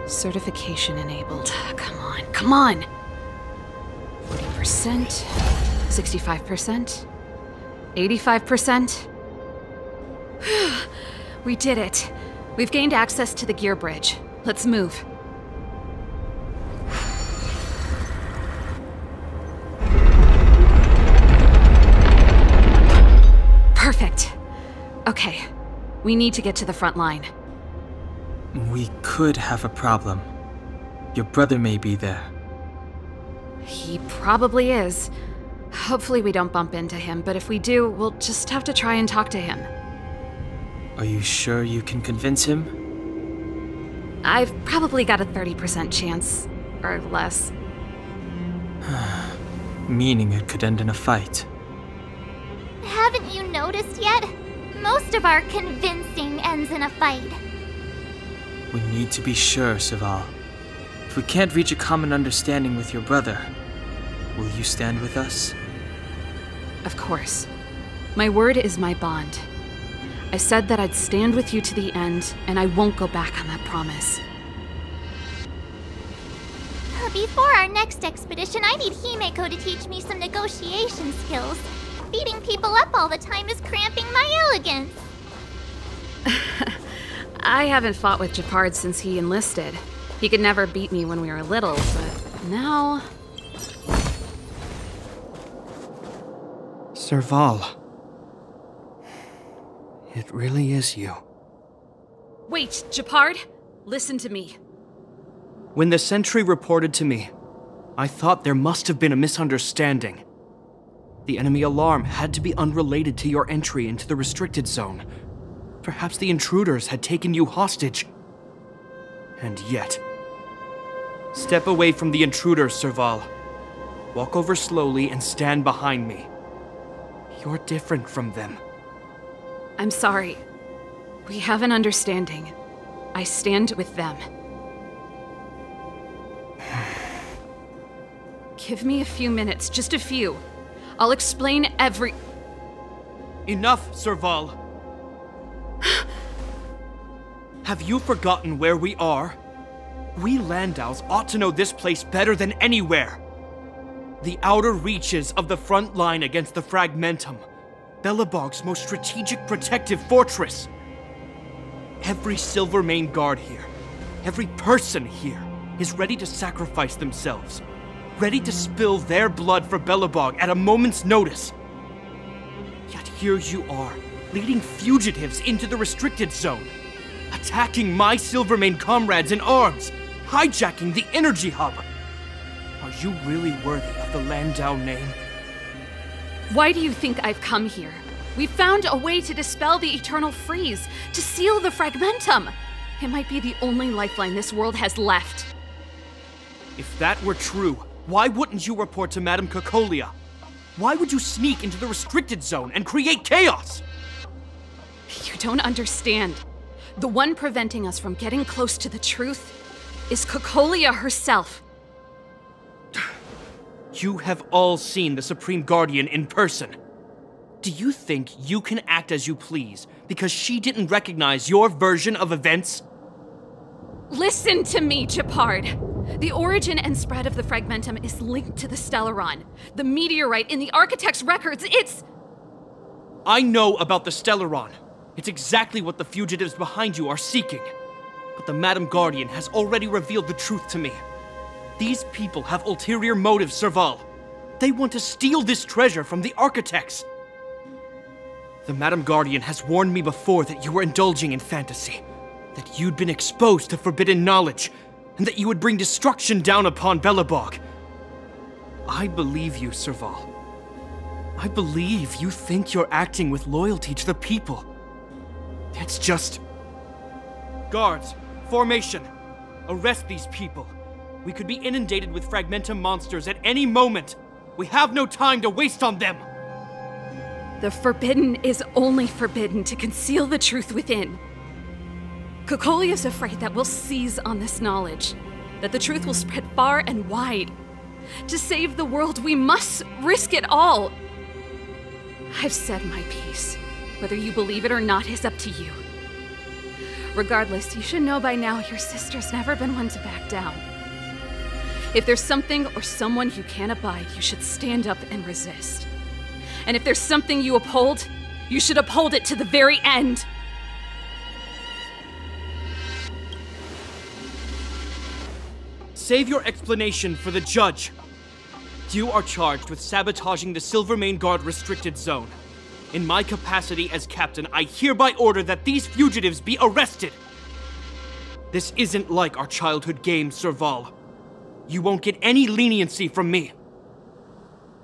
Certification enabled. Come on, come on! 40%, 65%, 85%. We did it. We've gained access to the gear bridge. Let's move. Perfect. Okay, we need to get to the front line. We could have a problem. Your brother may be there. He probably is. Hopefully we don't bump into him, but if we do, we'll just have to try and talk to him. Are you sure you can convince him? I've probably got a 30% chance, or less. Meaning it could end in a fight. Haven't you noticed yet? Most of our convincing ends in a fight. We need to be sure, Serval. If we can't reach a common understanding with your brother, will you stand with us? Of course. My word is my bond. I said that I'd stand with you to the end, and I won't go back on that promise. Before our next expedition, I need Himeko to teach me some negotiation skills. Beating people up all the time is cramping my elegance. I haven't fought with Gepard since he enlisted. He could never beat me when we were little, but now... Serval. It really is you. Wait, Gepard! Listen to me. When the sentry reported to me, I thought there must have been a misunderstanding. The enemy alarm had to be unrelated to your entry into the restricted zone. Perhaps the intruders had taken you hostage. And yet... Step away from the intruders, Serval. Walk over slowly and stand behind me. You're different from them. I'm sorry. We have an understanding. I stand with them. Give me a few minutes, just a few. I'll explain every... Enough, Serval. Have you forgotten where we are? We Landaus ought to know this place better than anywhere. The outer reaches of the front line against the Fragmentum. Belobog's most strategic protective fortress. Every Silvermane guard here, every person here, is ready to sacrifice themselves. Ready to spill their blood for Belobog at a moment's notice. Yet here you are, leading fugitives into the restricted zone. Attacking my Silvermane comrades in arms. Hijacking the energy hub. Are you really worthy of the Landau name? Why do you think I've come here? We found a way to dispel the eternal freeze, to seal the Fragmentum. It might be the only lifeline this world has left. If that were true, why wouldn't you report to Madame Cocolia? Why would you sneak into the restricted zone and create chaos? You don't understand. The one preventing us from getting close to the truth is Cocolia herself. You have all seen the Supreme Guardian in person. Do you think you can act as you please because she didn't recognize your version of events? Listen to me, Gepard. The origin and spread of the Fragmentum is linked to the Stellaron. The meteorite in the Architect's records, it's... I know about the Stellaron. It's exactly what the fugitives behind you are seeking. But the Madam Guardian has already revealed the truth to me. These people have ulterior motives, Serval. They want to steal this treasure from the Architects. The Madam Guardian has warned me before that you were indulging in fantasy, that you'd been exposed to forbidden knowledge, and that you would bring destruction down upon Belobog. I believe you, Serval. I believe you think you're acting with loyalty to the people. It's just... Guards, formation. Arrest these people. We could be inundated with Fragmentum monsters at any moment. We have no time to waste on them. The forbidden is only forbidden to conceal the truth within. Cocolia's afraid that we'll seize on this knowledge, that the truth will spread far and wide. To save the world, we must risk it all. I've said my piece. Whether you believe it or not is up to you. Regardless, you should know by now your sister's never been one to back down. If there's something or someone you can't abide, you should stand up and resist. And if there's something you uphold, you should uphold it to the very end. Save your explanation for the judge. You are charged with sabotaging the Silvermane Guard restricted zone. In my capacity as captain, I hereby order that these fugitives be arrested. This isn't like our childhood game, Serval. You won't get any leniency from me.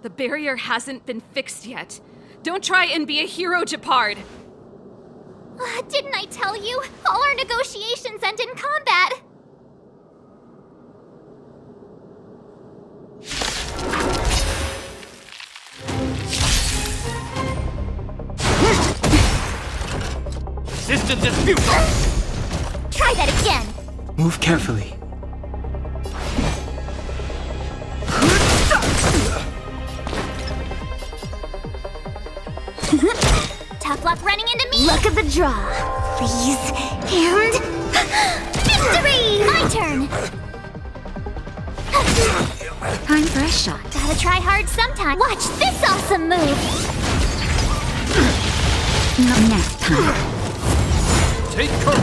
The barrier hasn't been fixed yet. Don't try and be a hero, Gepard. Didn't I tell you? All our negotiations end in combat. Resistance is futile! Try that again! Move carefully. Tough luck running into me! Look at the draw! Freeze, and... victory! My turn! Time for a shot. Gotta try hard sometime. Watch this awesome move! Not next time. Take courage!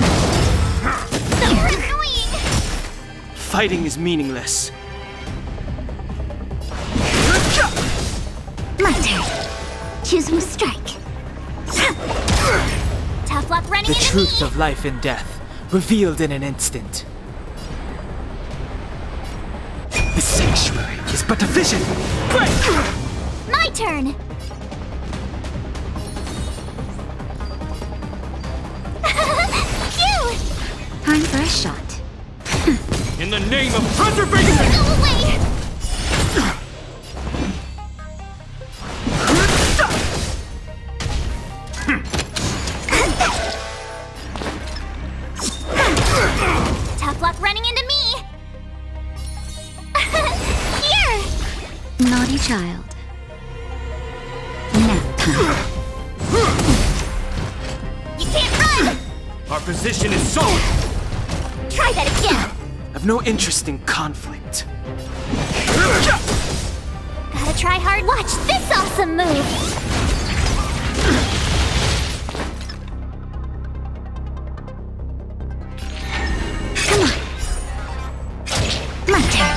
You're annoying! Fighting is meaningless. My turn. Choose one strike. Tough luck running into me! The truth of life and death, revealed in an instant. The sanctuary is but a vision! Break! My turn! Phew! Time for a shot. In the name of preservation! Go away! Tough luck running into me! Here! child. Nap time. You can't run! Our position is solid! Try that again! I've no interest in conflict. Gotta try hard. Watch this awesome move! Come on. My turn.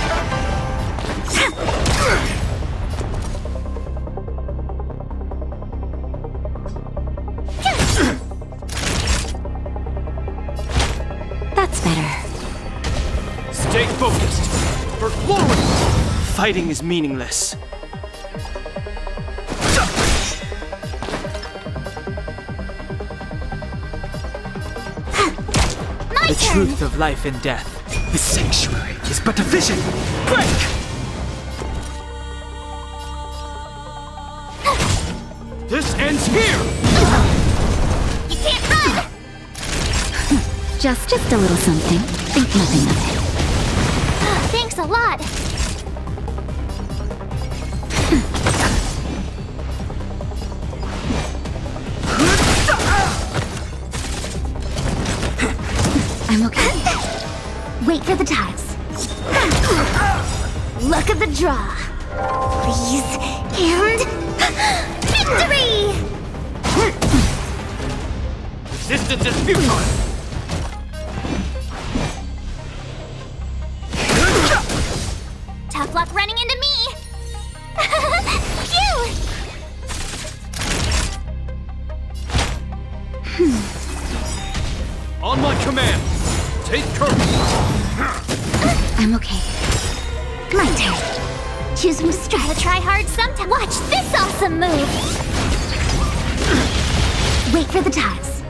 That's better. Stay focused! For glory! Fighting is meaningless. The truth of life and death. The sanctuary is but a vision. Break! This ends here! You can't run! Just a little something. Think nothing of it. Thanks a lot. I'm okay. Wait for the tiles. Luck of the draw. Please. And... victory! Resistance is futile! Tough luck running into me! Phew! On my command! Take courage! I'm okay. My turn. Choosing to strike. Gotta try hard sometime. Watch this awesome move! Wait for the tiles.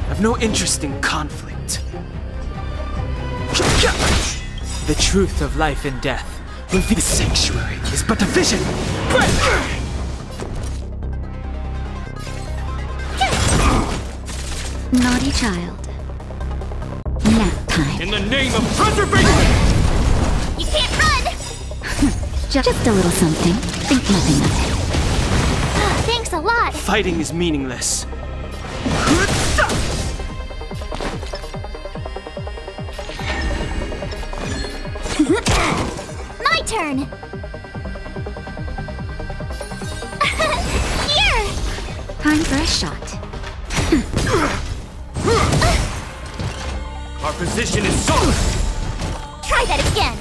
I've no interest in conflict. The truth of life and death. The sanctuary is but a vision. Break! Naughty child. Nap time. In the name of preservation! You can't run! Just a little something. Think nothing of it. Thanks a lot. Fighting is meaningless. My turn! Here! Time for a shot. Our position is solid! Try that again!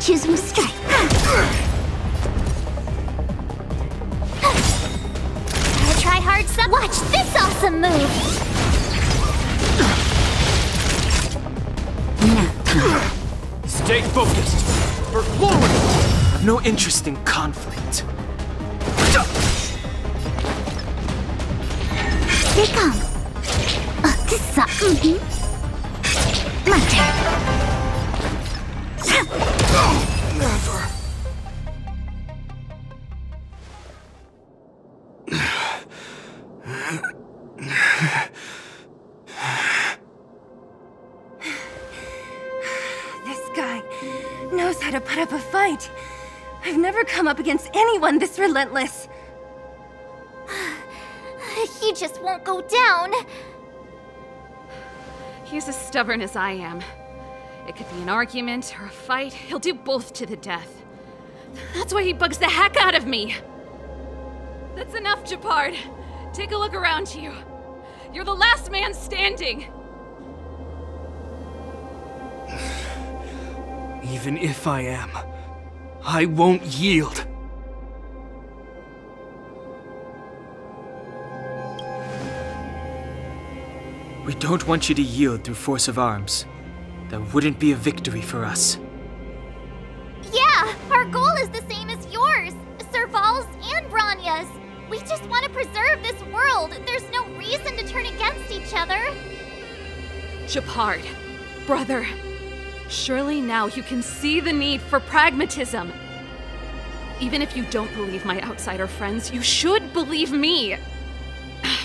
Choosing to strike. Gotta try hard some. Watch this awesome move! Nap time. Stay focused! For glory! I've no interest in conflict. Here they come. This is my turn. Never. This guy knows how to put up a fight. I've never come up against anyone this relentless. He just won't go down. He's as stubborn as I am. It could be an argument or a fight. He'll do both to the death. That's why he bugs the heck out of me. That's enough, Gepard. Take a look around you. You're the last man standing. Even if I am, I won't yield. We don't want you to yield through force of arms. That wouldn't be a victory for us. Yeah, our goal is the same as yours, Serval's and Bronya's. We just want to preserve this world. There's no reason to turn against each other. Gepard, brother, surely now you can see the need for pragmatism. Even if you don't believe my outsider friends, you should believe me.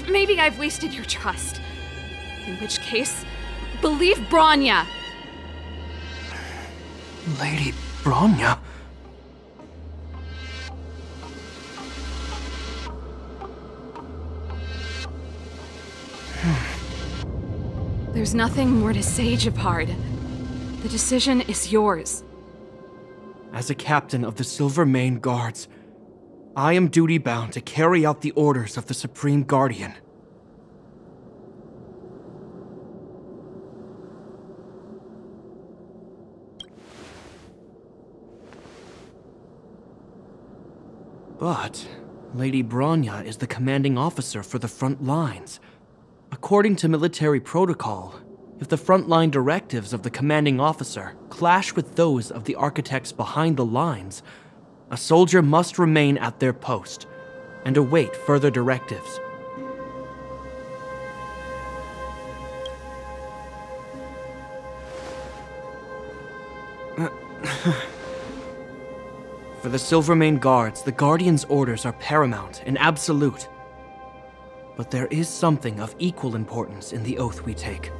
Maybe I've wasted your trust. In which case, Believe Bronya! Lady Bronya? There's nothing more to say, Gepard. The decision is yours. As a captain of the Silvermane Guards, I am duty-bound to carry out the orders of the Supreme Guardian. But Lady Bronya is the commanding officer for the front lines. According to military protocol, if the frontline directives of the commanding officer clash with those of the architects behind the lines, a soldier must remain at their post and await further directives. For the Silvermane Guards, the Guardian's orders are paramount and absolute. But there is something of equal importance in the oath we take.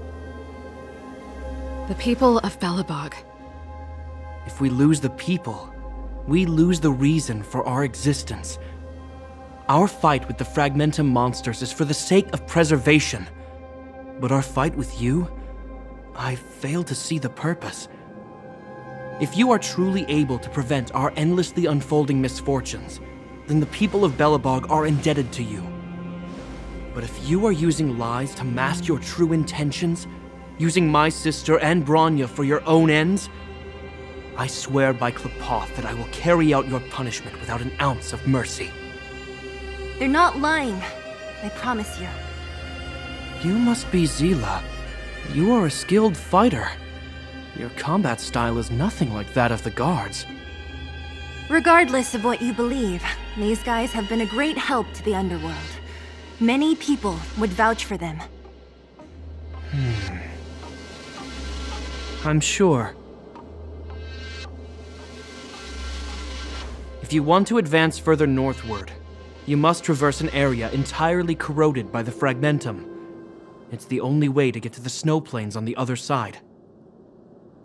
The people of Belobog. If we lose the people, we lose the reason for our existence. Our fight with the Fragmentum monsters is for the sake of preservation. But our fight with you, I fail to see the purpose. If you are truly able to prevent our endlessly unfolding misfortunes, then the people of Belobog are indebted to you. But if you are using lies to mask your true intentions, using my sister and Bronya for your own ends, I swear by Klepoth that I will carry out your punishment without an ounce of mercy. They're not lying. I promise you. You must be Zila. You are a skilled fighter. Your combat style is nothing like that of the guards. Regardless of what you believe, these guys have been a great help to the underworld. Many people would vouch for them. I'm sure. If you want to advance further northward, you must traverse an area entirely corroded by the Fragmentum. It's the only way to get to the snow plains on the other side.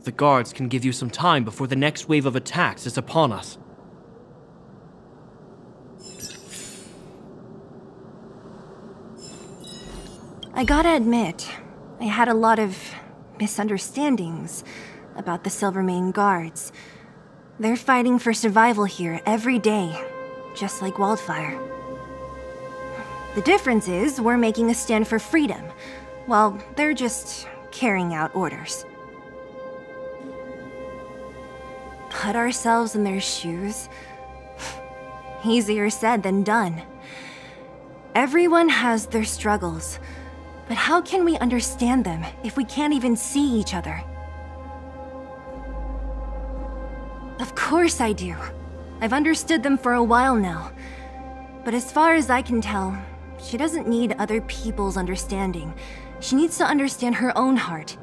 The guards can give you some time before the next wave of attacks is upon us. I gotta admit, I had a lot of misunderstandings about the Silvermane Guards. They're fighting for survival here every day, just like Wildfire. The difference is we're making a stand for freedom, while they're just carrying out orders. Put ourselves in their shoes? Easier said than done. Everyone has their struggles. But how can we understand them if we can't even see each other? Of course I do. I've understood them for a while now. But as far as I can tell, she doesn't need other people's understanding. She needs to understand her own heart.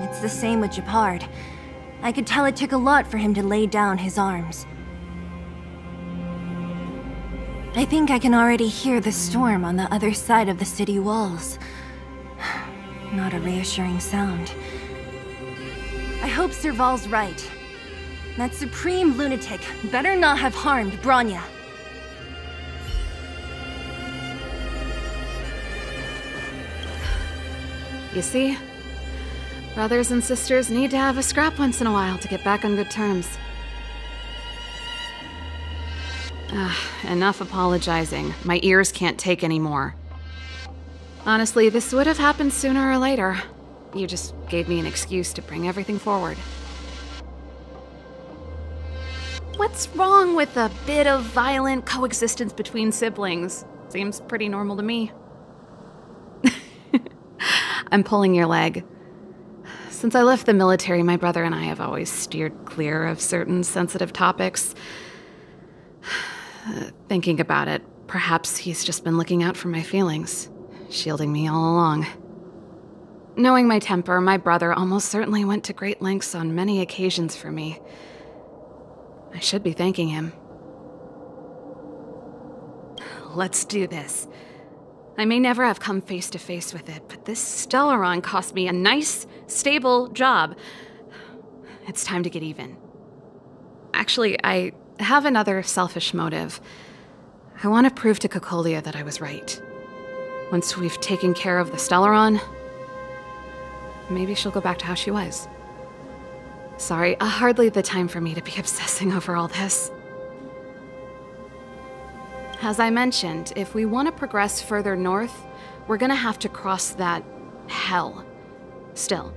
It's the same with Gepard. I could tell it took a lot for him to lay down his arms. I think I can already hear the storm on the other side of the city walls. Not a reassuring sound. I hope Serval's right. That supreme lunatic better not have harmed Bronya. You see? Brothers and sisters need to have a scrap once in a while to get back on good terms. Enough apologizing. My ears can't take any more. Honestly, this would have happened sooner or later. You just gave me an excuse to bring everything forward. What's wrong with a bit of violent coexistence between siblings? Seems pretty normal to me. I'm pulling your leg. Since I left the military, my brother and I have always steered clear of certain sensitive topics. Thinking about it, perhaps he's just been looking out for my feelings, shielding me all along. Knowing my temper, my brother almost certainly went to great lengths on many occasions for me. I should be thanking him. Let's do this. I may never have come face to face with it, but this Stellaron cost me a nice, stable job. It's time to get even. Actually, I have another selfish motive. I want to prove to Cocolia that I was right. Once we've taken care of the Stellaron, maybe she'll go back to how she was. Sorry, hardly the time for me to be obsessing over all this. As I mentioned, if we want to progress further north, we're gonna have to cross that hell. Still,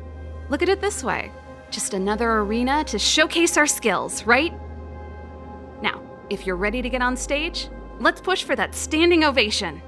look at it this way. Just another arena to showcase our skills, right? Now, if you're ready to get on stage, let's push for that standing ovation.